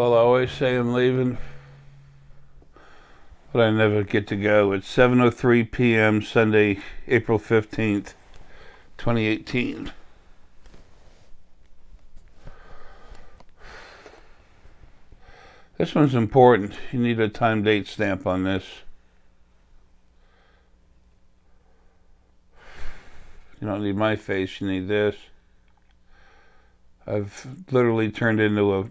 Well, I always say I'm leaving, but I never get to go. It's 7:03 p.m. Sunday, April 15th, 2018. This one's important. You need a time date stamp on this. You don't need my face, you need this. I've literally turned into a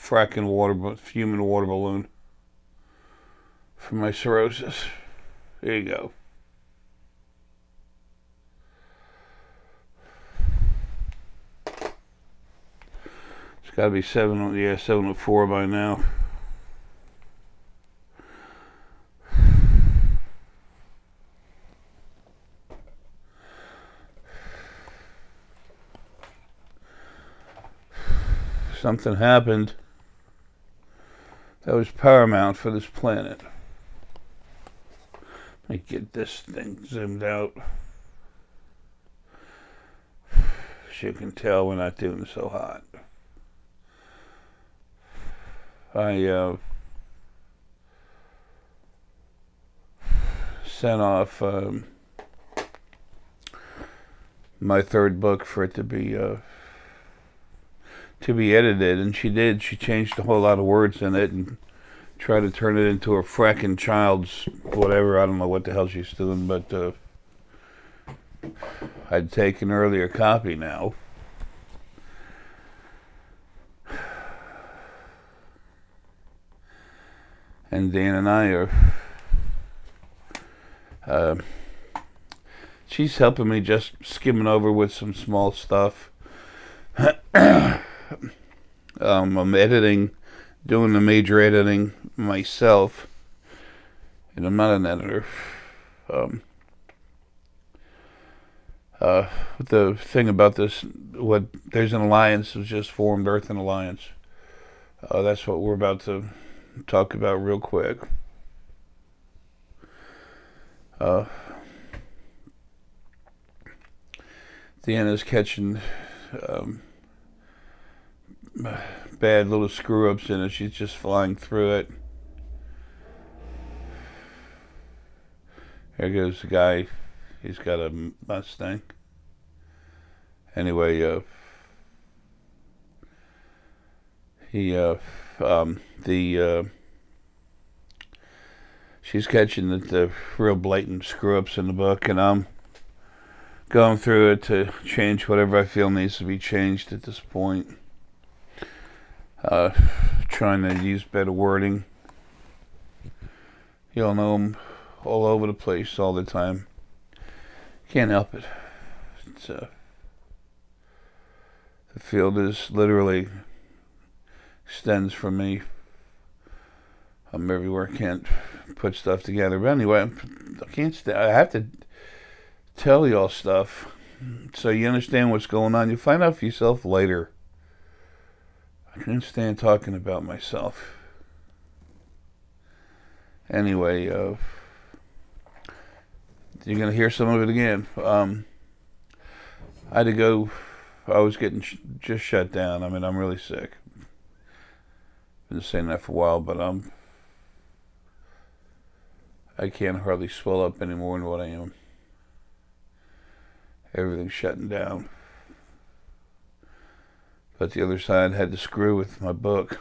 fracking human water balloon for my cirrhosis. There you go. It's got to be 7:04 by now. Something happened that was paramount for this planet. Let me get this thing zoomed out. As you can tell, we're not doing so hot. I sent off my third book for it to be edited, and she did. She changed a whole lot of words in it and tried to turn it into a fracking child's whatever. I don't know what the hell she's doing, but I'd take an earlier copy now. And Dan and I are she's helping me, just skimming over with some small stuff. I'm editing, doing the major editing myself, and I'm not an editor. The thing about this, there's an alliance that was just formed, Earthen Alliance. That's what we're about to talk about real quick. Deanna's catching bad little screw-ups in it. She's just flying through it. There goes the guy. He's got a Mustang. Anyway, she's catching the real blatant screw-ups in the book, and I'm going through it to change whatever I feel needs to be changed at this point. Trying to use better wording. You'll know I'm all over the place all the time. Can't help it. It's, the field is literally extends from me. I'm everywhere. Can't put stuff together. But anyway, I have to tell y'all stuff so you understand what's going on. You'll find out for yourself later. I can't stand talking about myself. Anyway, you're going to hear some of it again. I had to go. I was getting just shut down. I mean, I'm really sick. Been saying that for a while, but I can't hardly swell up any more than what I am. Everything's shutting down. But the other side had to screw with my book.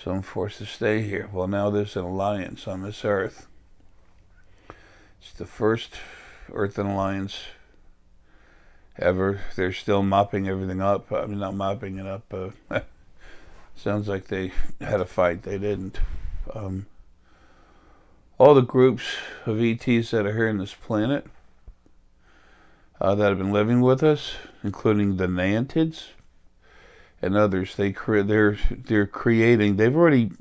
So I'm forced to stay here. Well, now there's an alliance on this earth. It's the first Earthen Alliance ever. They're still mopping everything up. I mean, not mopping it up. Sounds like they had a fight. They didn't. All the groups of ETs that are here on this planet that have been living with us, including the Nantids and others, they're creating. They've already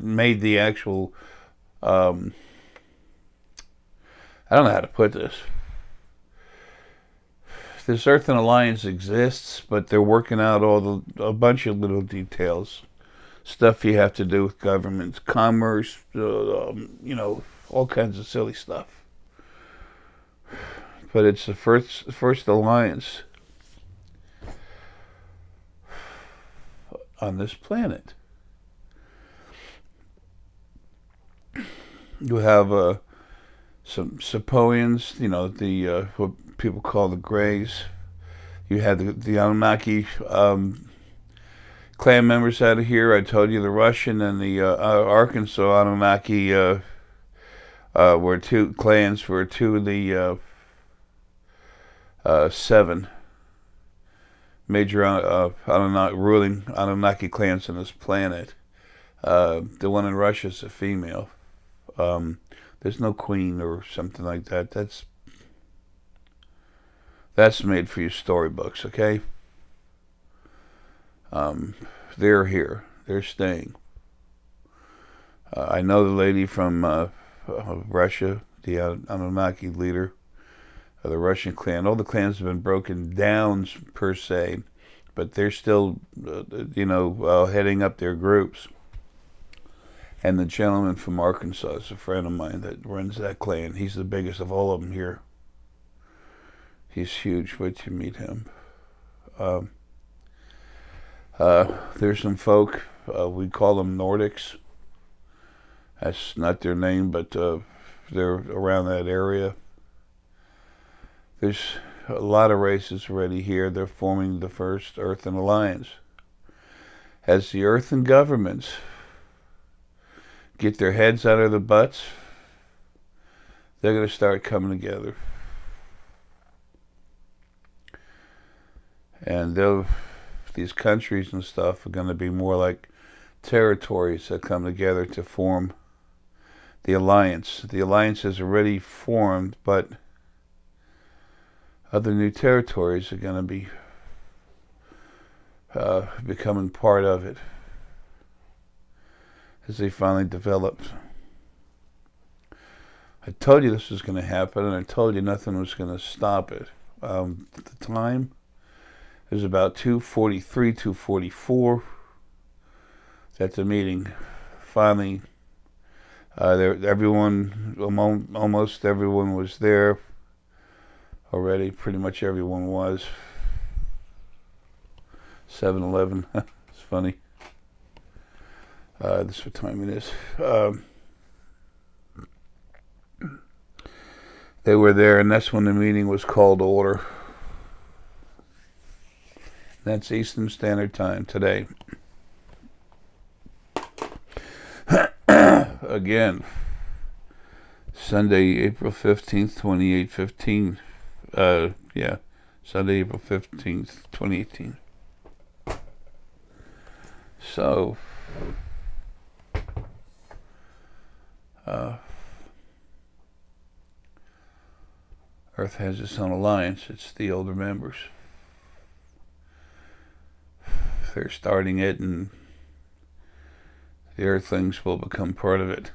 made the actual. I don't know how to put this. This Earthen Alliance exists, but they're working out a bunch of little details, stuff you have to do with governments, commerce, all kinds of silly stuff. But it's the first alliance. on this planet. You have some Sepoians, you know, the what people call the Greys. You had the Anunnaki clan members out of here. I told you the Russian and the Arkansas Anunnaki were two clans, were two of the 7 major ruling Anunnaki clans on this planet. The one in Russia is a female. There's no queen or something like that. That's made for your storybooks, okay? They're here. They're staying. I know the lady from Russia, the Anunnaki leader of the Russian clan. All the clans have been broken down per se, but they're still, heading up their groups. And the gentleman from Arkansas is a friend of mine that runs that clan. He's the biggest of all of them here. He's huge. Wait till you meet him. There's some folk, we call them Nordics. That's not their name, but they're around that area. There's a lot of races already here. They're forming the first Earthen Alliance. As the Earthen governments get their heads out of the butts, they're going to start coming together. And these countries and stuff are going to be more like territories that come together to form the alliance. The alliance is already formed, but other new territories are going to be becoming part of it as they finally developed. I told you this was going to happen, and I told you nothing was going to stop it. At the time, it was about 2:43, 2:44 that the meeting finally, almost everyone was there already. Pretty much everyone was. 7-Eleven. It's funny. This is what time it is. They were there, and that's when the meeting was called to order. That's Eastern Standard Time today. Again, Sunday, April 15th, 2815. Sunday, April 15th, 2018. So, Earth has its own alliance. It's the older members. They're starting it, and the Earthlings will become part of it.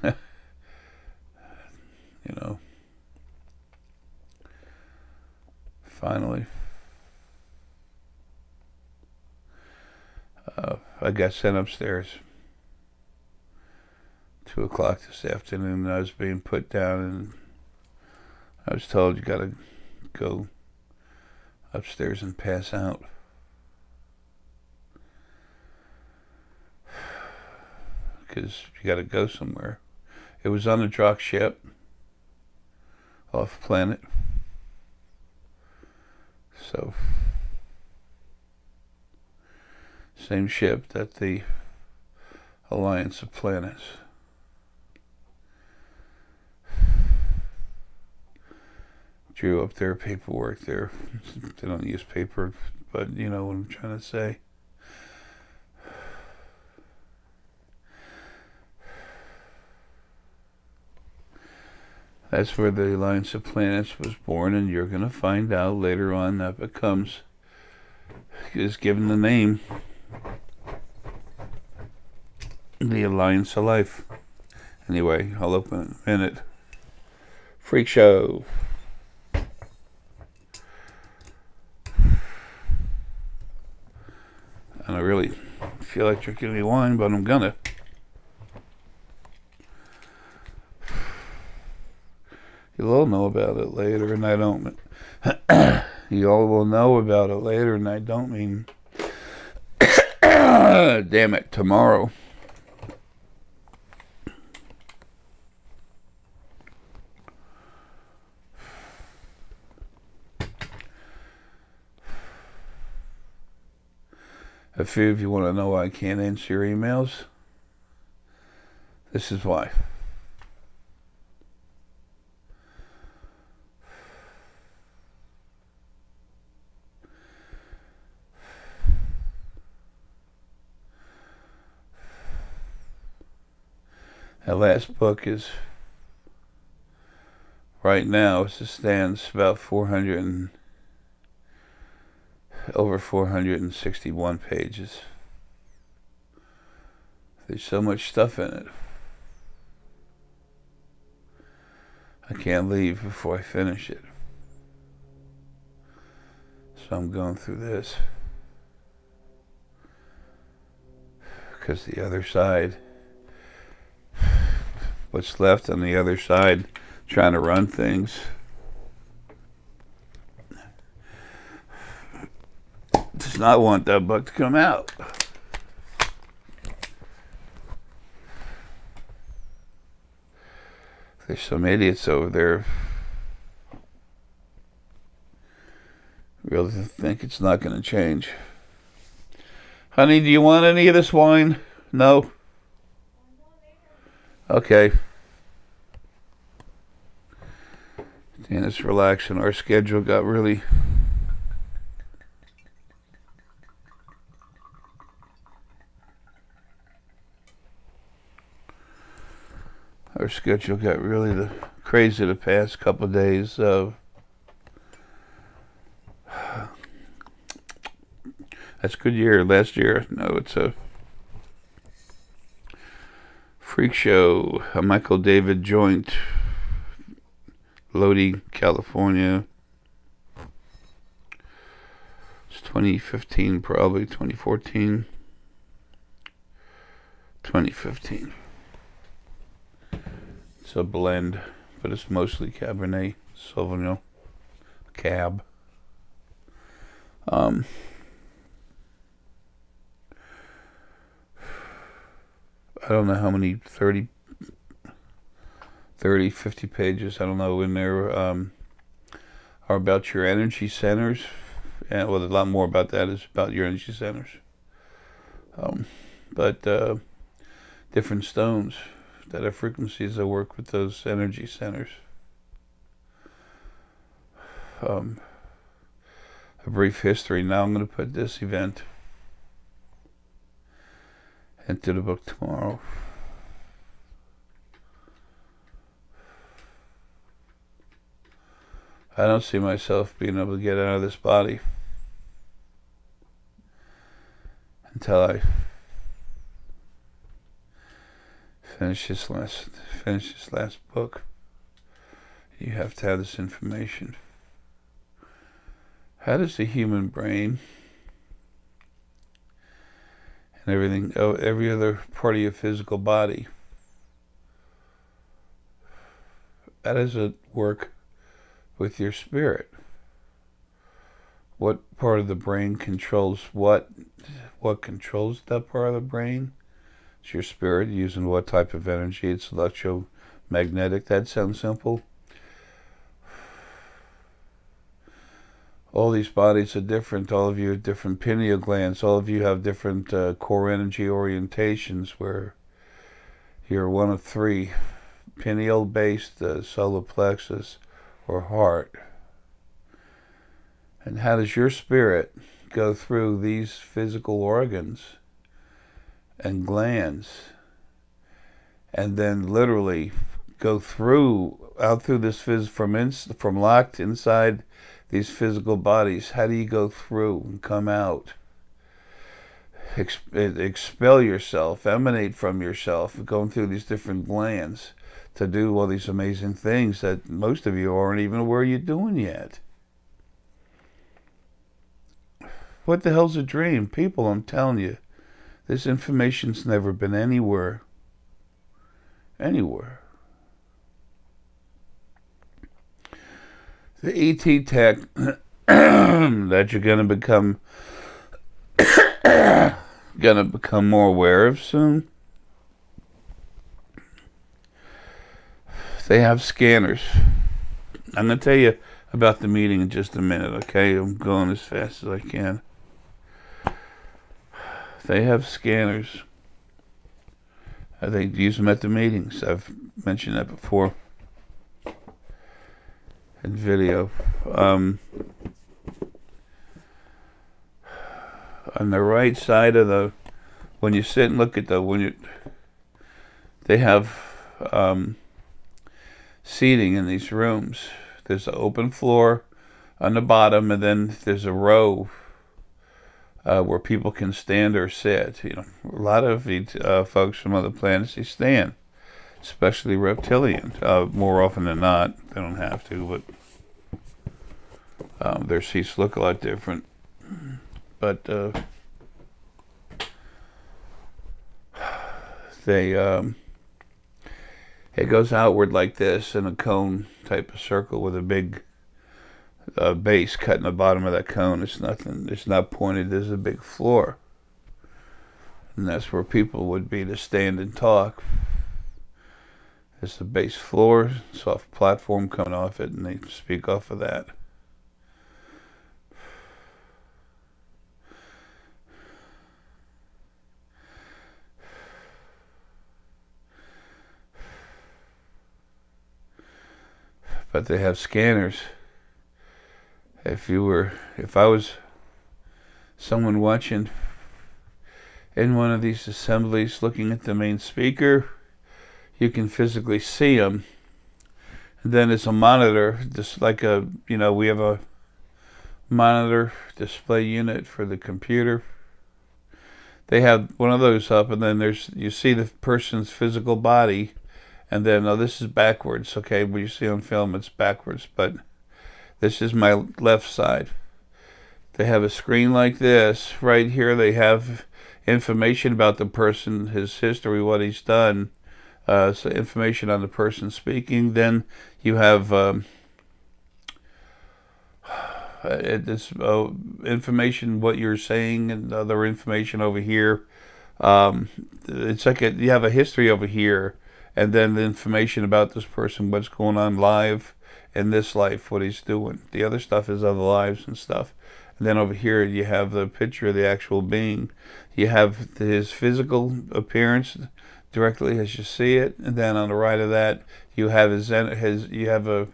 Finally. I got sent upstairs 2 o'clock this afternoon, and I was being put down, and I was told you gotta go upstairs and pass out. Because you gotta go somewhere. It was on the Drachk ship off planet. So, same ship that the Alliance of Planets. Drew up their paperwork there. They don't use paper, but you know what I'm trying to say. That's where the Alliance of Planets was born, and you're going to find out later on that is given the name the Alliance of Life. Anyway, I'll open it in a minute. Freak show. And I really feel like drinking any wine, but I'm gonna. You'll all know about it later, and I don't. You all will know about it later, and I don't mean Damn it, tomorrow. A few of you want to know why I can't answer your emails. This is why. That last book is, right now, as it stands, about over 461 pages. There's so much stuff in it. I can't leave before I finish it. So I'm going through this. Because the other side, what's left on the other side, trying to run things, does not want that book to come out. There's some idiots over there really think it's not going to change. Honey, do you want any of this wine? No? Okay. Dana's relaxing. Our schedule got really... Our schedule got really crazy the past couple of days. That's a good year. Last year, no, it's a freak show. A Michael David joint, Lodi, California. It's 2015, probably 2014, 2015. It's a blend, but it's mostly Cabernet Sauvignon, Cab. I don't know how many, 30, 50 pages, I don't know, in there are about your energy centers. And well, a lot more about that is about your energy centers. But different stones that have frequencies that work with those energy centers. A brief history. Now I'm going to put this event into the book tomorrow. I don't see myself being able to get out of this body until I finish this last book. You have to have this information. How does the human brain and everything, every other part of your physical body, how does it work with your spirit? What part of the brain controls what? What controls that part of the brain? It's your spirit, using what type of energy? It's electromagnetic. That sounds simple. All these bodies are different. All of you have different pineal glands. All of you have different core energy orientations, where you're one of three: pineal-based, solar plexus, or heart. And how does your spirit go through these physical organs and glands, and then literally go out through this from locked inside these physical bodies? How do you go through and come out, expel yourself, emanate from yourself, going through these different glands to do all these amazing things that most of you aren't even aware you're doing yet? What the hell's a dream? People, I'm telling you, this information's never been anywhere. Anywhere. The ET tech that you're going to become gonna become more aware of soon. They have scanners. I'm gonna tell you about the meeting in just a minute, okay? I'm going as fast as I can. They have scanners. They use them at the meetings. I've mentioned that before in video. On the right side of the, when you sit and look at the, they have seating in these rooms. There's an open floor on the bottom, and then there's a row where people can stand or sit. You know, a lot of these folks from other planets, they stand, especially reptilian. More often than not, they don't have to, but their seats look a lot different. But they it goes outward like this in a cone type of circle with a big base cut in the bottom of that cone. It's nothing. It's not pointed. There's a big floor, and that's where people would be to stand and talk. There's the base floor, soft platform coming off it, and they speak off of that. But they have scanners. If I was someone watching in one of these assemblies looking at the main speaker, you can physically see them. And then there's a monitor, just like we have a monitor display unit for the computer. They have one of those up, and then you see the person's physical body. And then, this is backwards, okay? But you see on film, it's backwards. But this is my left side. They have a screen like this. Right here, they have information about the person, his history, what he's done. So information on the person speaking. Then you have information, what you're saying, and other information over here. It's like you have a history over here. And then the information about this person, what's going on live in this life, what he's doing. The other stuff is other lives and stuff. And then over here you have the picture of the actual being. You have his physical appearance directly as you see it. And then on the right of that, you have you have a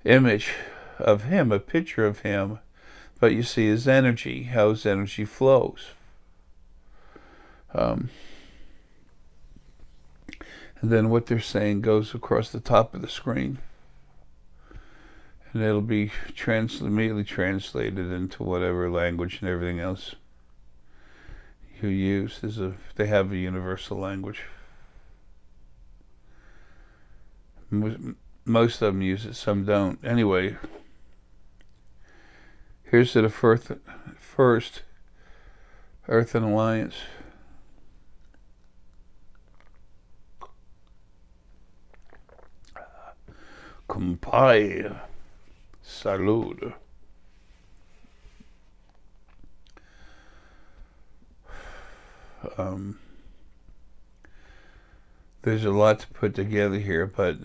image of him, a picture of him. But you see his energy, how his energy flows. And then what they're saying goes across the top of the screen. And it'll be immediately translated into whatever language and everything else you use. They have a universal language. Most of them use it, some don't. Anyway, here's to the first Earthen Alliance. Kumpai. Salud. There's a lot to put together here, but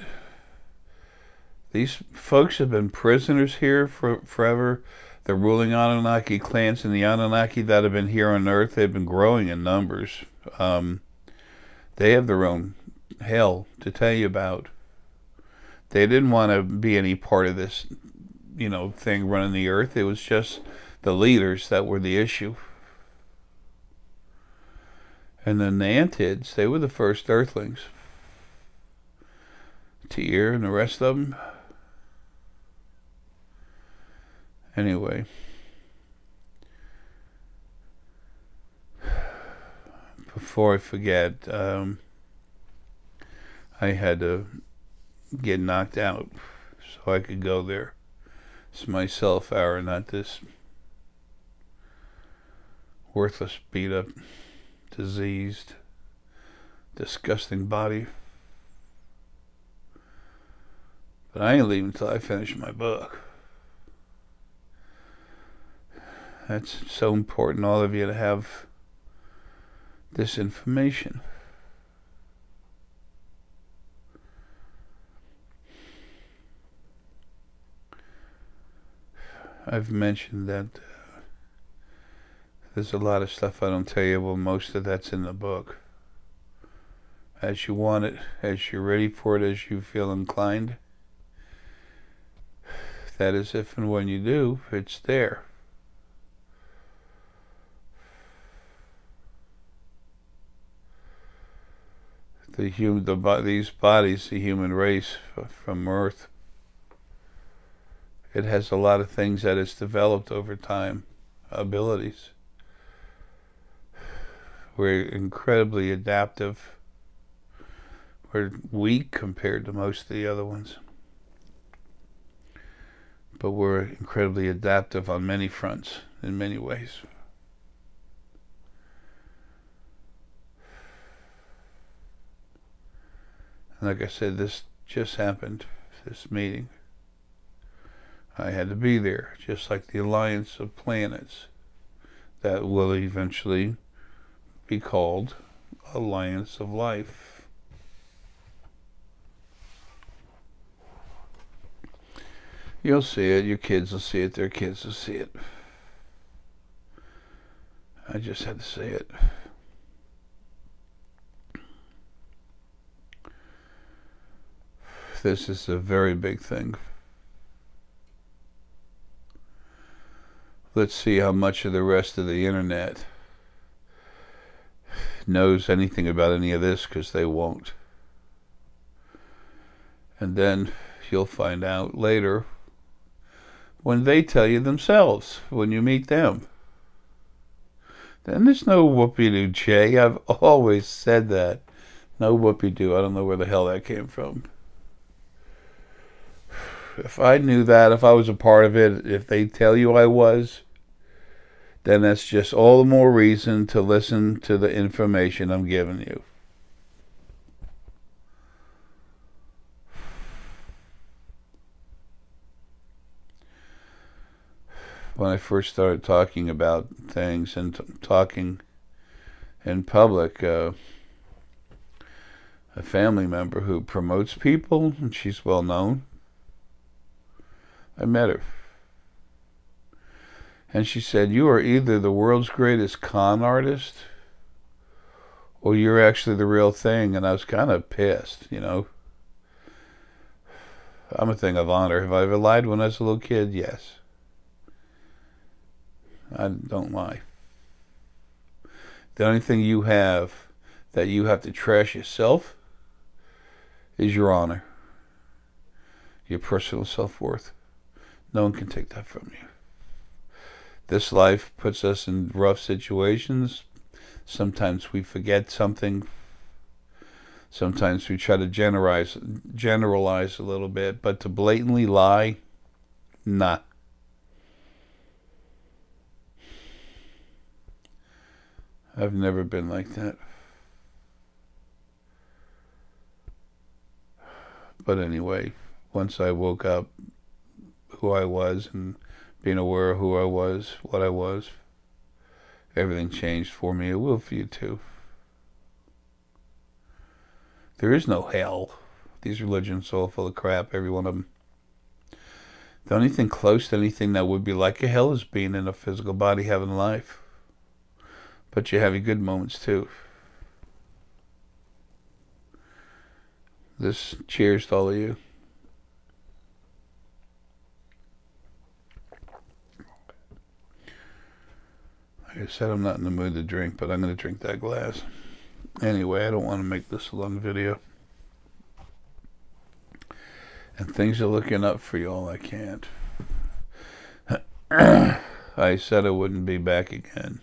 these folks have been prisoners here for forever. The ruling Anunnaki clans and the Anunnaki that have been here on Earth, they've been growing in numbers. They have their own hell to tell you about. They didn't want to be any part of this, thing running the Earth. It was just the leaders that were the issue. And the Nantids, they were the first Earthlings. Tyr and the rest of them. Anyway. Before I forget, I had to get knocked out so I could go there. It's my self hour, not this worthless, beat up, diseased, disgusting body. But I ain't leaving until I finish my book. That's so important, all of you, to have this information. I've mentioned that there's a lot of stuff I don't tell you, well, most of that's in the book. As you want it, as you're ready for it, as you feel inclined. That is if and when you do, it's there. These bodies, the human race from Earth, it has a lot of things that it's developed over time, abilities. We're incredibly adaptive. We're weak compared to most of the other ones. But we're incredibly adaptive on many fronts, in many ways. And like I said, this just happened, this meeting. I had to be there, just like the Alliance of Planets that will eventually be called Alliance of Life. You'll see it, your kids will see it, their kids will see it. I just had to say it. This is a very big thing. Let's see how much of the rest of the internet knows anything about any of this, because they won't. And then you'll find out later when they tell you themselves, when you meet them. Then there's no whoopee-doo, Jay. I've always said that. No whoopee-doo. I don't know where the hell that came from. If I knew that, if I was a part of it, if they tell you I was, then that's just all the more reason to listen to the information I'm giving you. When I first started talking about things and talking in public, a family member who promotes people, and she's well known, I met her. And she said, you are either the world's greatest con artist or you're actually the real thing. And I was kind of pissed, you know. I'm a thing of honor. Have I ever lied when I was a little kid? Yes. I don't lie. The only thing you have that you have to trash yourself is your honor, your personal self-worth. No one can take that from you. This life puts us in rough situations. Sometimes we forget something. Sometimes we try to generalize a little bit, but to blatantly lie, nah. I've never been like that. But anyway, once I woke up who I was and being aware of who I was, what I was, everything changed for me. It will for you too. There is no hell. These religions are all full of crap, every one of them. The only thing close to anything that would be like a hell is being in a physical body having life. But you have your good moments too. This cheers to all of you. Like I said, I'm not in the mood to drink, but I'm going to drink that glass. Anyway, I don't want to make this a long video. And things are looking up for y'all. I can't. I said I wouldn't be back again.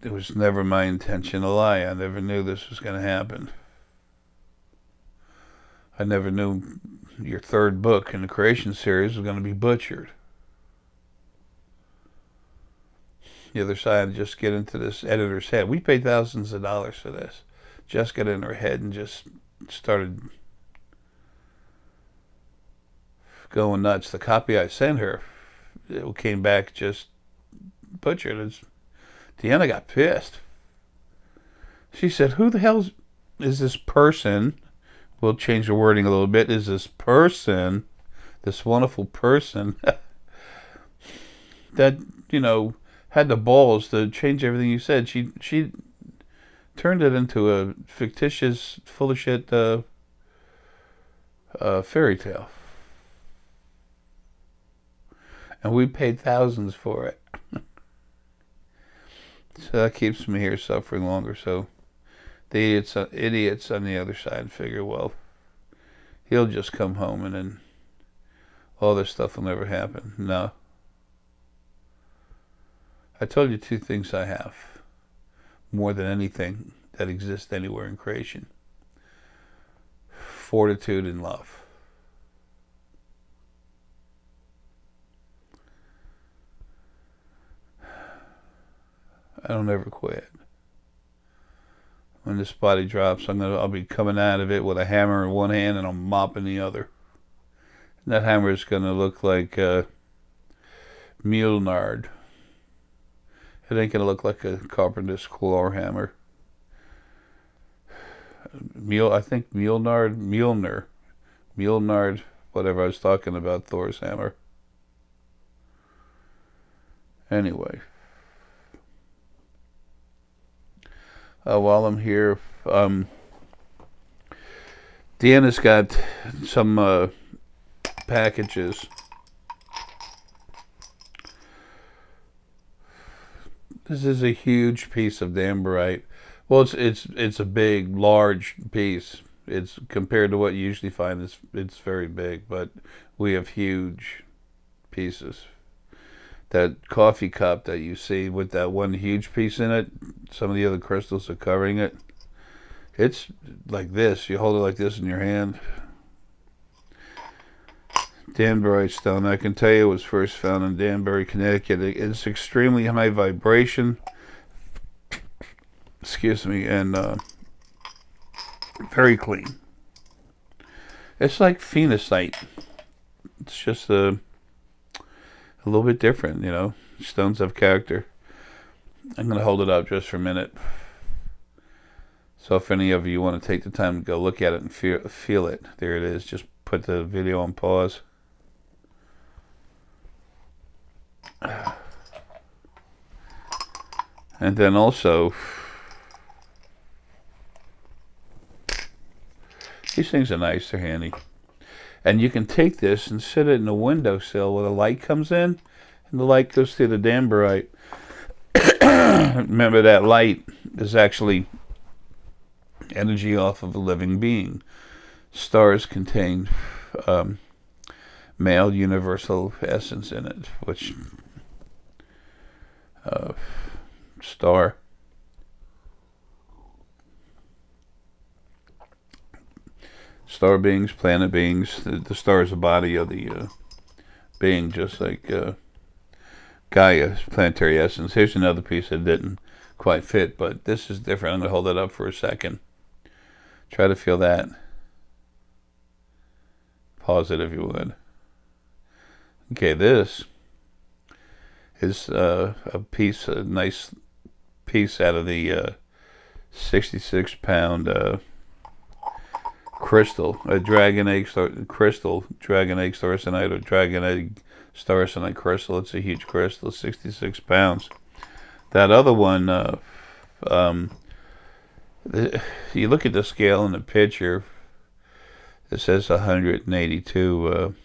It was never my intention to lie. I never knew this was going to happen. I never knew your third book in the creation series was going to be butchered. The other side, just get into this editor's head. We paid thousands of dollars for this. Just got in her head and just started going nuts. The copy I sent her, it came back just butchered. Deanna got pissed. She said, who the hell is this person? We'll change the wording a little bit. Is this person, this wonderful person, that, you know, had the balls to change everything you said? She turned it into a fictitious, full of shit fairy tale. And we paid thousands for it. So that keeps me here suffering longer. So the idiots on the other side figure, well, he'll just come home and then all this stuff will never happen. No. I told you two things I have more than anything that exists anywhere in creation: fortitude and love. I don't ever quit. When this body drops, I'll be coming out of it with a hammer in one hand and a mop in the other. And that hammer is gonna look like Mjolnir. It ain't gonna look like a carpenter's claw hammer. I think Mjolnir, whatever I was talking about, Thor's hammer. Anyway, while I'm here, Deanna's got some packages. This is a huge piece of damberite. Well, it's a big, large piece. It's compared to what you usually find. It's very big, but we have huge pieces. That coffee cup that you see with that one huge piece in it, some of the other crystals are covering it. It's like this. You hold it like this in your hand. Danbury stone. I can tell you it was first found in Danbury, Connecticut. It's extremely high vibration. Excuse me, and very clean. It's like phenocite. It's just a little bit different, you know. Stones have character. I'm going to hold it up just for a minute. So if any of you want to take the time to go look at it and feel it, there it is. Just put the video on pause. And then also, these things are nice, they're handy. And you can take this and sit it in the windowsill where the light comes in, and the light goes through the damberite. Remember, that light is actually energy off of a living being. Stars contain male universal essence in it, which star beings, planet beings. The star is the body of the being, just like Gaia's planetary essence. Here's another piece that didn't quite fit, but this is different. I'm going to hold it up for a second. Try to feel that. Pause it if you would. Okay, this is a nice piece out of the 66-pound crystal, a dragon egg crystal, dragon egg starsenite, or dragon egg starsenite crystal. It's a huge crystal, 66 pounds. That other one, you look at the scale in the picture, it says 182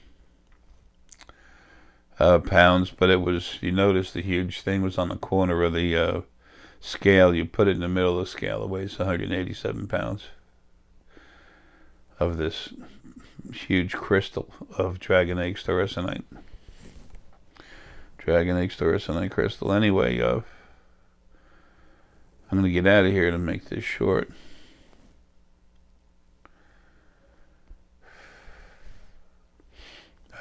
pounds, but it was, you notice the huge thing was on the corner of the scale. You put it in the middle of the scale, it weighs 187 pounds of this huge crystal of dragon egg starsenite. Dragon egg starsenite crystal. Anyway, I'm going to get out of here to make this short.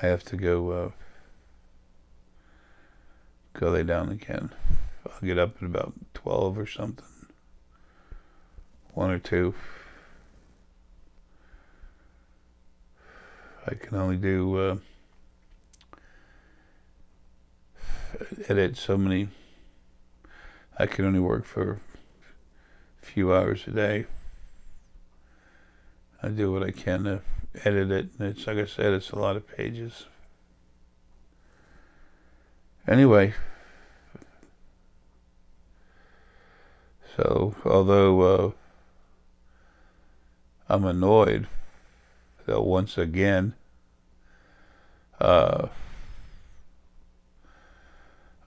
I have to go lay down again. I'll get up at about 12 or something. 1 or 2. I can only do edit so many. I can only work for few hours a day. I do what I can to edit it. It's like I said, it's a lot of pages. Anyway, so although I'm annoyed that once again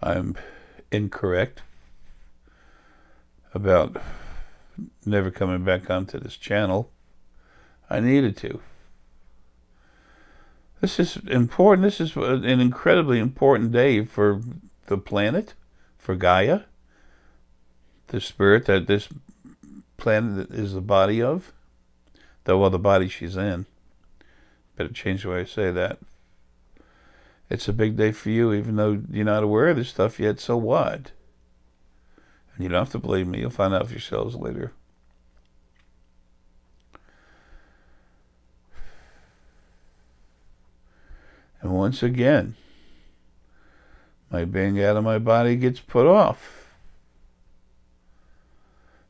I'm incorrect about never coming back onto this channel. I needed to. This is important. This is an incredibly important day for the planet, for Gaia, the spirit that this planet is the body of. Well, the body she's in. Better change the way I say that. It's a big day for you, even though you're not aware of this stuff yet, so what? And you don't have to believe me. You'll find out for yourselves later. And once again, my being out of my body gets put off.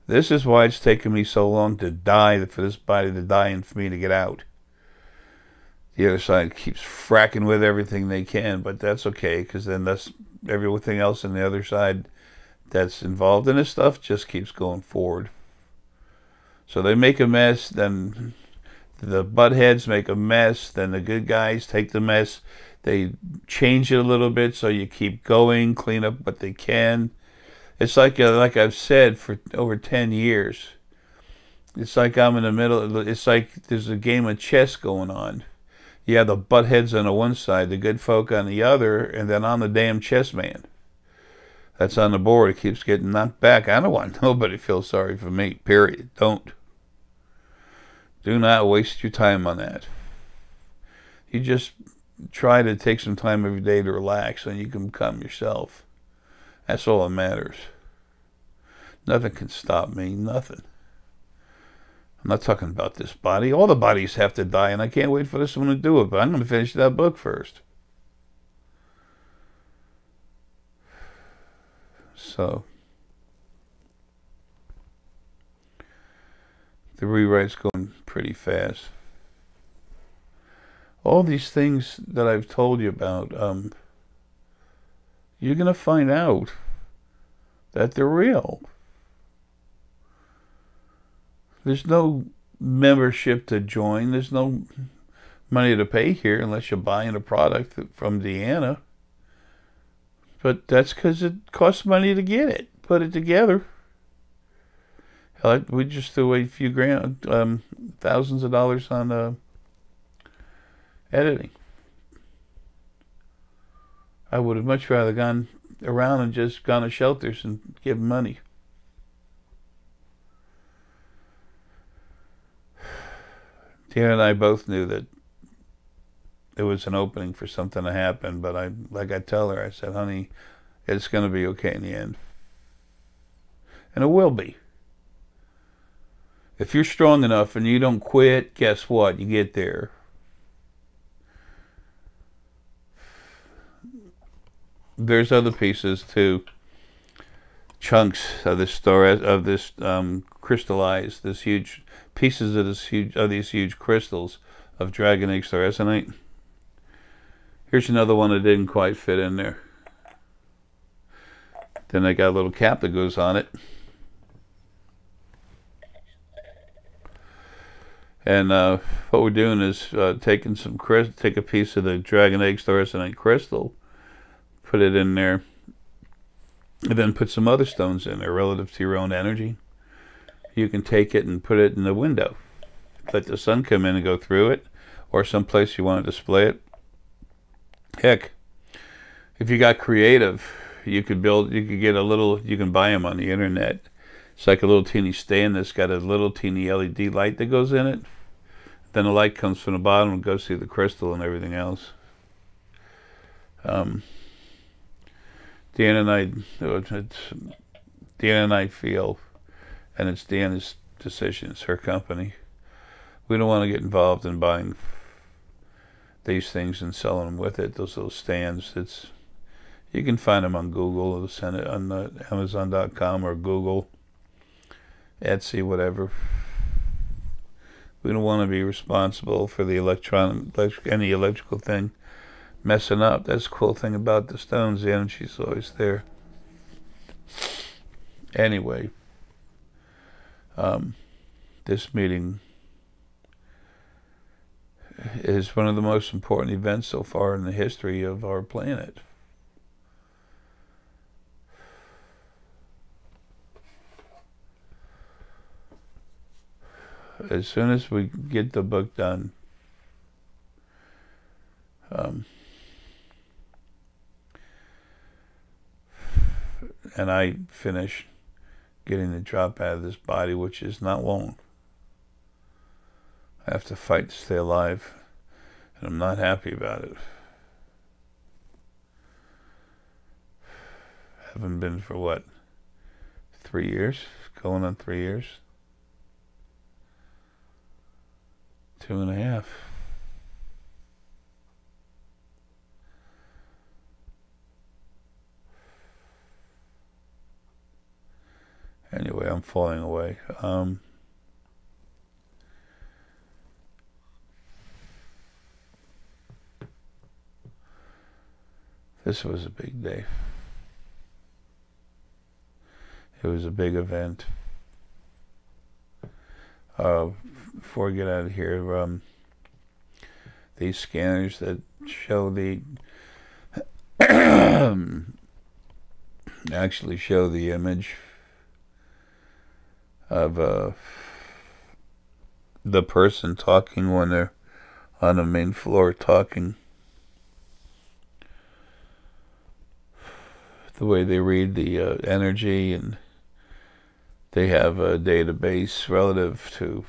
This is why it's taken me so long to die, for this body to die and for me to get out. The other side keeps fracking with everything they can, but that's okay, because then that's everything else on the other side that's involved in this stuff just keeps going forward. So they make a mess, then the buttheads make a mess, then the good guys take the mess, they change it a little bit so you keep going, clean up what they can. It's like I've said for over 10 years. It's like I'm in the middle. It's like there's a game of chess going on. You have the buttheads on the one side, the good folk on the other, and then I'm the damn chess man that's on the board. It keeps getting knocked back. I don't want nobody to feel sorry for me, period. Don't. Do not waste your time on that. You just try to take some time every day to relax, and you can calm yourself. That's all that matters. Nothing can stop me. Nothing. I'm not talking about this body. All the bodies have to die, and I can't wait for this one to do it, but I'm going to finish that book first. So, the rewrite's going pretty fast. All these things that I've told you about, you're going to find out that they're real. There's no membership to join. There's no money to pay here unless you're buying a product from Deanna. But that's because it costs money to get it. Put it together. Hell, we just threw away a few grand, thousands of dollars on editing. I would have much rather gone around and just gone to shelters and given money. Tina and I both knew that there was an opening for something to happen, but I tell her, I said, honey, it's going to be okay in the end. And it will be. If you're strong enough and you don't quit, guess what? You get there. There's other pieces too. Chunks of this story, of this crystallized, this huge pieces of these huge crystals of dragon egg steroids. Here's another one that didn't quite fit in there. Then they got a little cap that goes on it. And what we're doing is take a piece of the dragon egg steroid crystal, put it in there, and then put some other stones in there relative to your own energy. You can take it and put it in the window. Let the sun come in and go through it, or someplace you want to display it. Heck, if you got creative, you could buy them on the internet. It's like a little teeny stand that's got a little teeny LED light that goes in it. Then the light comes from the bottom and goes through the crystal and everything else. Deanna and I feel, and it's Deanna's decision, it's her company, we don't want to get involved in buying these things and selling them with it, those little stands. You can find them on Google, or send it on Amazon.com or Google. Etsy, whatever. We don't want to be responsible for the any electrical thing messing up. That's the cool thing about the stones. The energy's always there. Anyway, this meeting is one of the most important events so far in the history of our planet. As soon as we get the book done, and I finish getting the drop out of this body, which is not long. I have to fight to stay alive, and I'm not happy about it. Haven't been for what, 3 years? Going on 3 years? 2.5. Anyway, I'm falling away. This was a big day. It was a big event. Before I get out of here, these scanners that show the actually show the image of the person talking when they're on the main floor talking. The way they read the energy, and they have a database relative to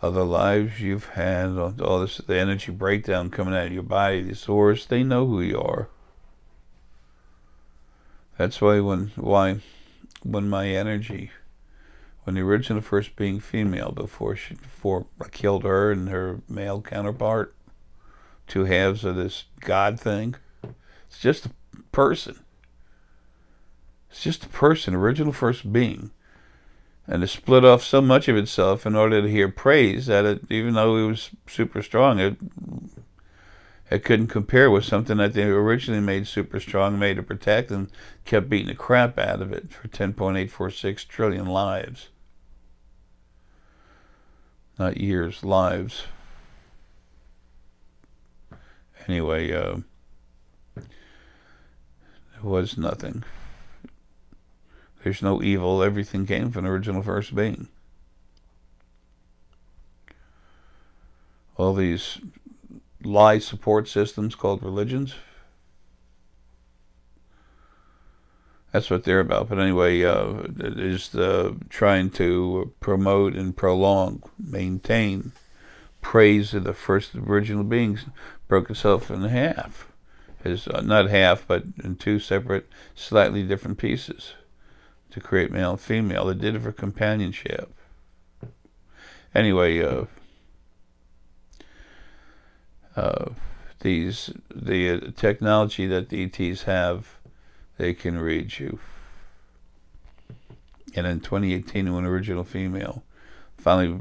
other lives you've had, all this, the energy breakdown coming out of your body, the source. They know who you are. That's why when my energy, when the original first being female, before I killed her and her male counterpart, two halves of this God thing, it's just a person. It's just a person, original first being. And it split off so much of itself in order to hear praise that it, even though it was super strong, it couldn't compare with something that they originally made super strong, made to protect, and kept beating the crap out of it for 10.846 trillion lives. Not years, lives. Anyway, it was nothing. There's no evil. Everything came from the original first being. All these lie support systems called religions, that's what they're about. But anyway, it is trying to promote and prolong, maintain praise of the first original beings. Broke itself in half. Is not half, but in two separate, slightly different pieces, to create male and female. They did it for companionship. Anyway, the technology that the ETs have, they can read you. And in 2018, when original female finally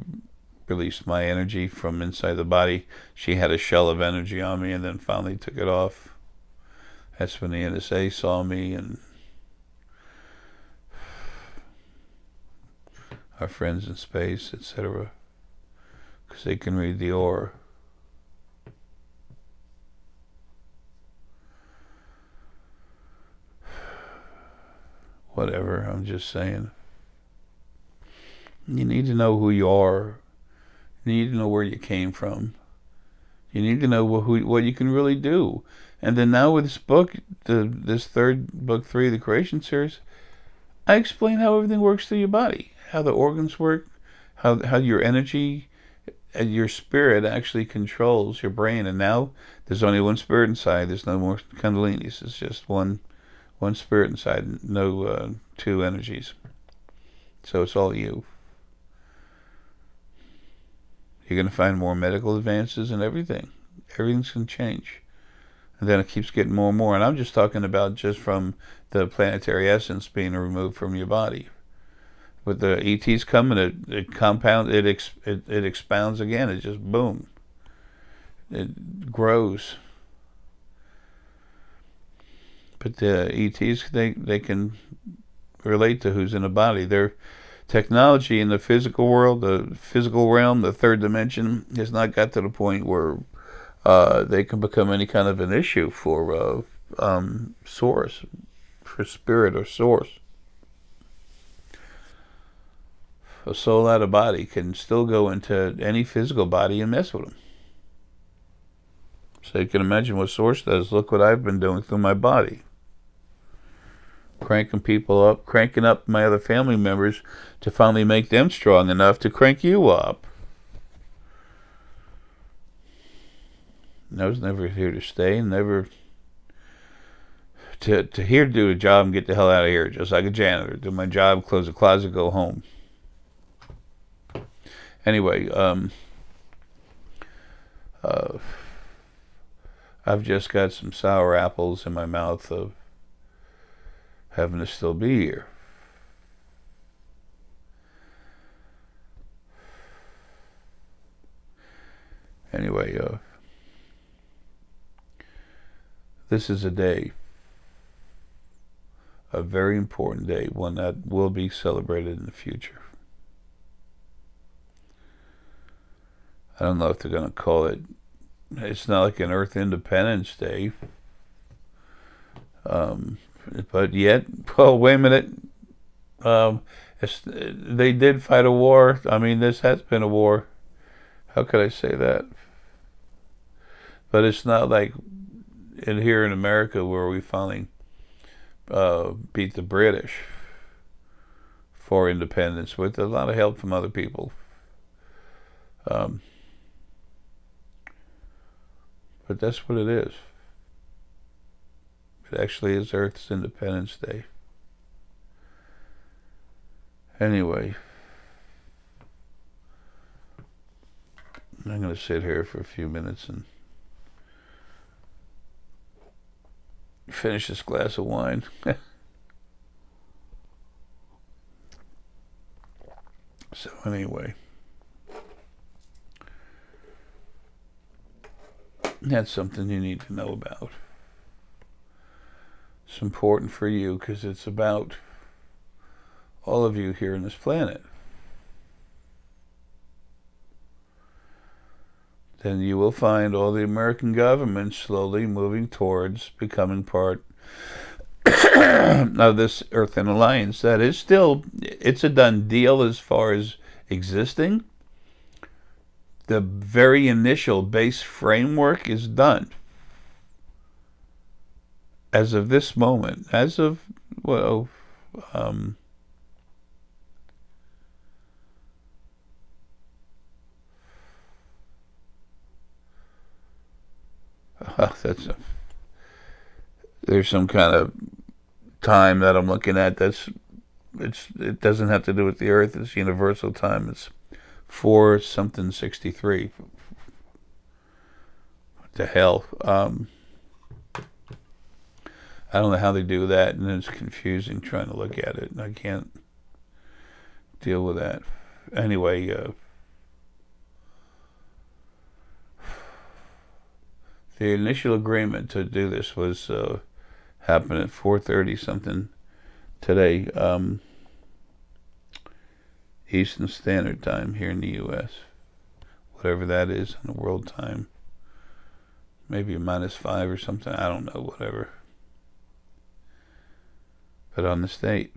released my energy from inside the body, she had a shell of energy on me, and then finally took it off. That's when the NSA saw me, and our friends in space, etc., because they can read the aura. Whatever, I'm just saying. You need to know who you are. You need to know where you came from. You need to know what you can really do. And then now with this book, this third book 3 of the Creation series, I explain how everything works through your body, how the organs work, how your energy and your spirit actually controls your brain. And now there's only one spirit inside. There's no more Kundalinis. It's just one spirit inside, no two energies. So it's all you. You're going to find more medical advances and everything. Everything's going to change. And then it keeps getting more and more. And I'm just talking about just from the planetary essence being removed from your body. with the ETs coming, it expounds again. It just boom. It grows. But the ETs, they can relate to who's in the body. Their technology in the physical world, the physical realm, the third dimension, has not got to the point where they can become any kind of an issue for source, for spirit or source. A soul out of body can still go into any physical body and mess with them. So you can imagine what source does. Look what I've been doing through my body. Cranking people up, cranking up my other family members to finally make them strong enough to crank you up. And I was never here to stay, and never to here to do a job and get the hell out of here, just like a janitor. Do my job, close the closet, go home. Anyway, I've just got some sour apples in my mouth of having to still be here. Anyway, this is a day, a very important day, one that will be celebrated in the future. I don't know if they're going to call it, it's not like an Earth Independence Day. But yet, well, wait a minute. They did fight a war. I mean, this has been a war. How could I say that? But it's not like here in America where we finally beat the British for independence with a lot of help from other people. But that's what it is. It actually is Earth's Independence Day. Anyway, I'm going to sit here for a few minutes and finish this glass of wine. So anyway, that's something you need to know about. It's important for you because it's about all of you here on this planet. Then you will find all the American government slowly moving towards becoming part of this Earthen Alliance. That is still, it's a done deal as far as existing. The very initial base framework is done. As of this moment, as of, well, there's some kind of time that I'm looking at it doesn't have to do with the Earth, it's universal time. It's 4-something-63. What the hell? I don't know how they do that, and it's confusing trying to look at it, and I can't deal with that. Anyway, the initial agreement to do this was happened at 4:30 something today, Eastern Standard Time here in the U.S. Whatever that is in the world time. Maybe -5 or something. I don't know, whatever. But on the state.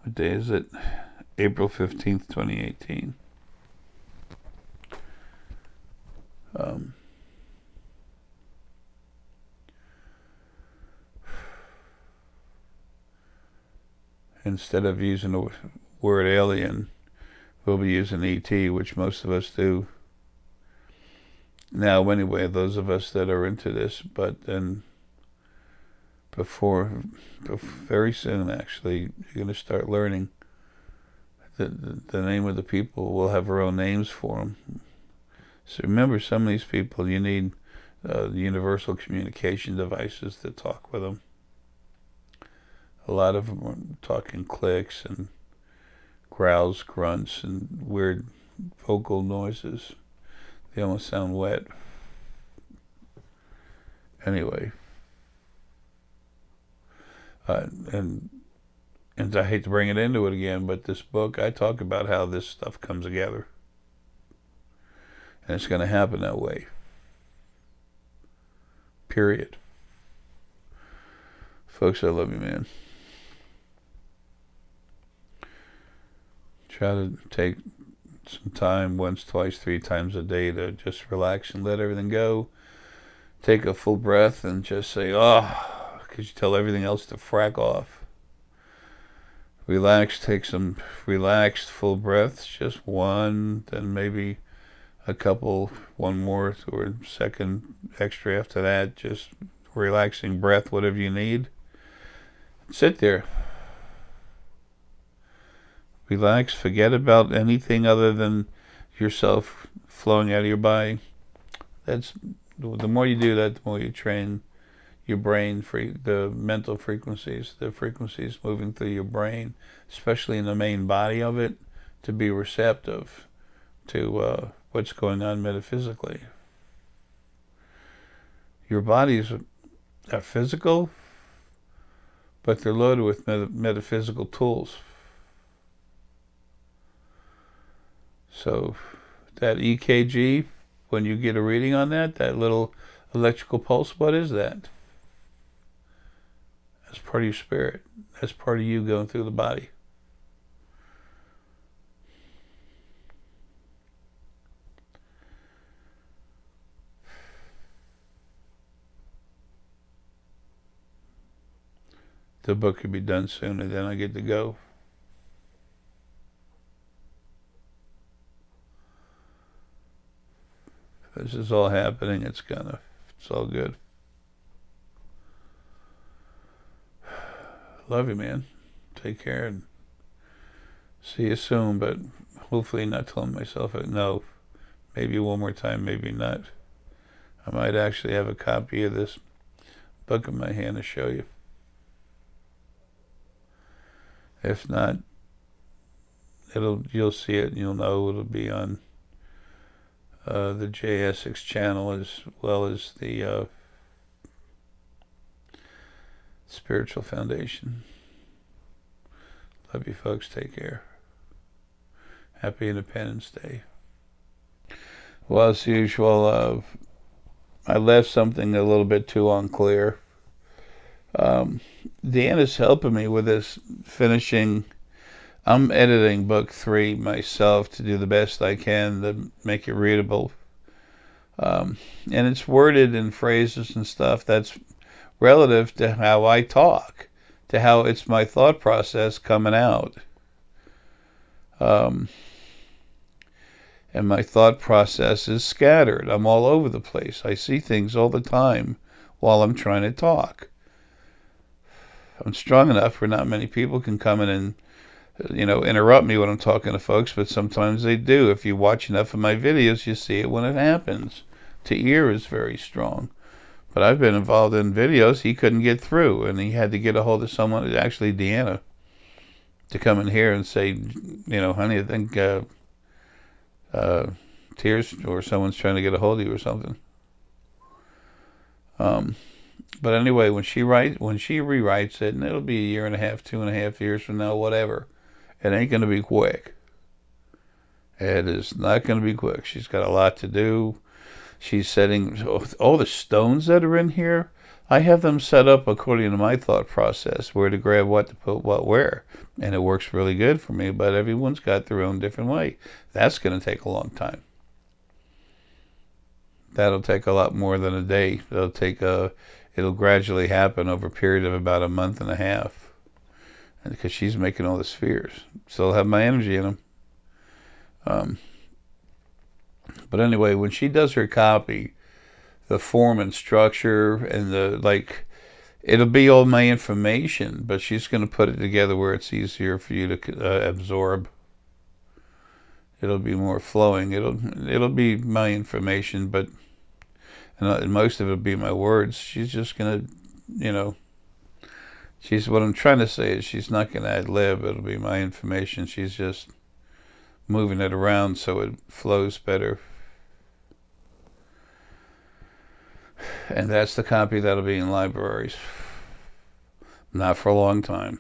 What day is it? April 15th, 2018. Instead of using the word alien, we'll be using ET, which most of us do now anyway, those of us that are into this. But then very soon actually, you're going to start learning the name of the people. We'll have our own names for them. So remember, some of these people, you need the universal communication devices to talk with them. A lot of them are talking clicks and growls, grunts, and weird vocal noises. They almost sound wet. Anyway, and I hate to bring it into it again, but this book, I talk about how this stuff comes together. And it's going to happen that way. Period. Folks, I love you, man. Try to take some time, once, twice, 3 times a day, to just relax and let everything go. Take a full breath and just say, oh, because you tell everything else to frack off. Relax, take some relaxed full breaths, just one, then maybe a couple, one more or second extra after that, just relaxing breath, whatever you need. Sit there. Relax, forget about anything other than yourself flowing out of your body. That's the more you do that, the more you train your brain, the mental frequencies, the frequencies moving through your brain, especially in the main body of it, to be receptive to what's going on metaphysically. Your bodies are physical, but they're loaded with metaphysical tools. So that EKG, when you get a reading on that little electrical pulse, what is that? That's part of your spirit. That's part of you going through the body. The book could be done soon, and then I get to go. This is all happening. It's all good. Love you, man. Take care and see you soon, but hopefully not telling myself no. Maybe one more time, maybe not. I might actually have a copy of this book in my hand to show you. If not, you'll see it and you'll know it'll be on the Essex channel, as well as the Spiritual Foundation. Love you folks. Take care. Happy Independence Day. Well, as usual, I left something a little bit too unclear. Deanna's helping me with this finishing. I'm editing book 3 myself to do the best I can to make it readable. And it's worded in phrases and stuff that's relative to how I talk, to how it's my thought process coming out. And my thought process is scattered. I'm all over the place. I see things all the time while I'm trying to talk. I'm strong enough where not many people can come in and interrupt me when I'm talking to folks, but sometimes they do. If you watch enough of my videos, you see it when it happens. To ear is very strong. But I've been involved in videos he couldn't get through, and he had to get a hold of someone, actually Deanna, to come in here and say, honey, I think tears, or someone's trying to get a hold of you or something. But anyway, when she rewrites it, and it'll be a year and a half, 2.5 years from now, whatever, it ain't going to be quick. It is not going to be quick. She's got a lot to do. She's setting all the stones that are in here. I have them set up according to my thought process, where to grab what, to put what where. And it works really good for me, but everyone's got their own different way. That's going to take a long time. That'll take a lot more than a day. It'll gradually happen over a period of about 1.5 months. And because she's making all the spheres. Still have my energy in them. But anyway, when she does her copy, the form and structure and it'll be all my information, but she's going to put it together where it's easier for you to absorb. It'll be more flowing. It'll be my information, but and most of it'll be my words. She's just going to, what I'm trying to say is she's not going to ad lib. It'll be my information. She's just moving it around so it flows better. And that's the copy that'll be in libraries. Not for a long time.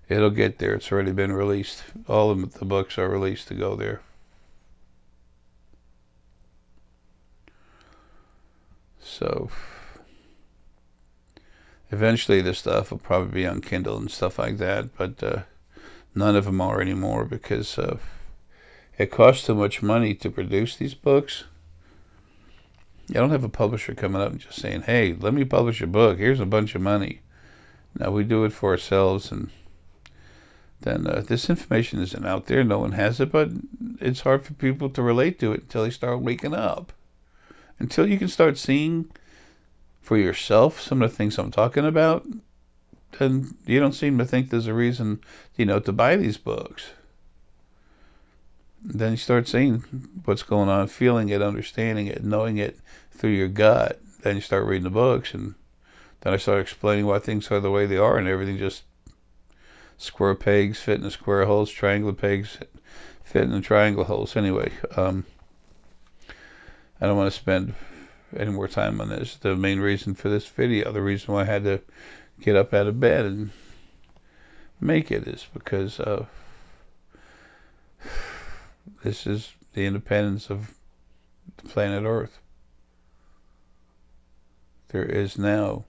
It'll get there. It's already been released. All of the books are released to go there. So eventually this stuff will probably be on Kindle and stuff like that, but none of them are anymore because it costs too much money to produce these books. You don't have a publisher coming up and just saying, hey, let me publish a book. Here's a bunch of money. Now we do it for ourselves, and then this information isn't out there. No one has it, but it's hard for people to relate to it until they start waking up. Until you can start seeing for yourself some of the things I'm talking about, then you don't seem to think there's a reason, to buy these books. Then you start seeing what's going on, feeling it, understanding it, knowing it through your gut. Then you start reading the books, and then I start explaining why things are the way they are, and everything just square pegs fit in square holes, triangular pegs fit in the triangle holes. Anyway, I don't want to spend any more time on this. The main reason for this video, the reason why I had to get up out of bed and make it, is because this is the independence of the planet Earth. There is now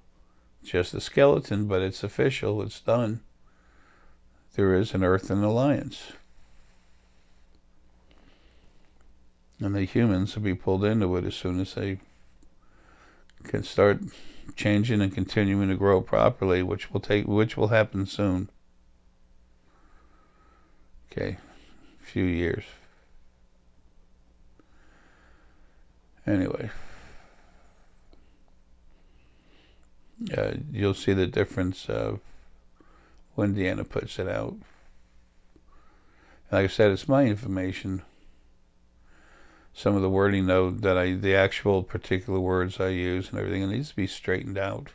just a skeleton, but it's official, it's done. There is an Earthen Alliance. And the humans will be pulled into it as soon as they can start changing and continuing to grow properly, which will happen soon. Okay, a few years. Anyway, you'll see the difference when Deanna puts it out. Like I said, it's my information. Some of the wording, though, the actual particular words I use and everything, it needs to be straightened out.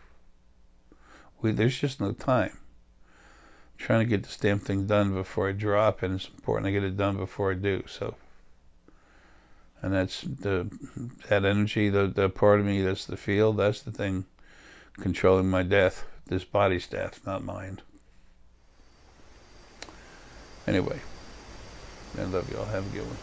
There's just no time. I'm trying to get this damn thing done before I drop, and it's important I get it done before I do. So, and that's that energy, the part of me that's the field, that's the thing controlling my death. This body's death, not mine. Anyway, I love you all. Have a good one.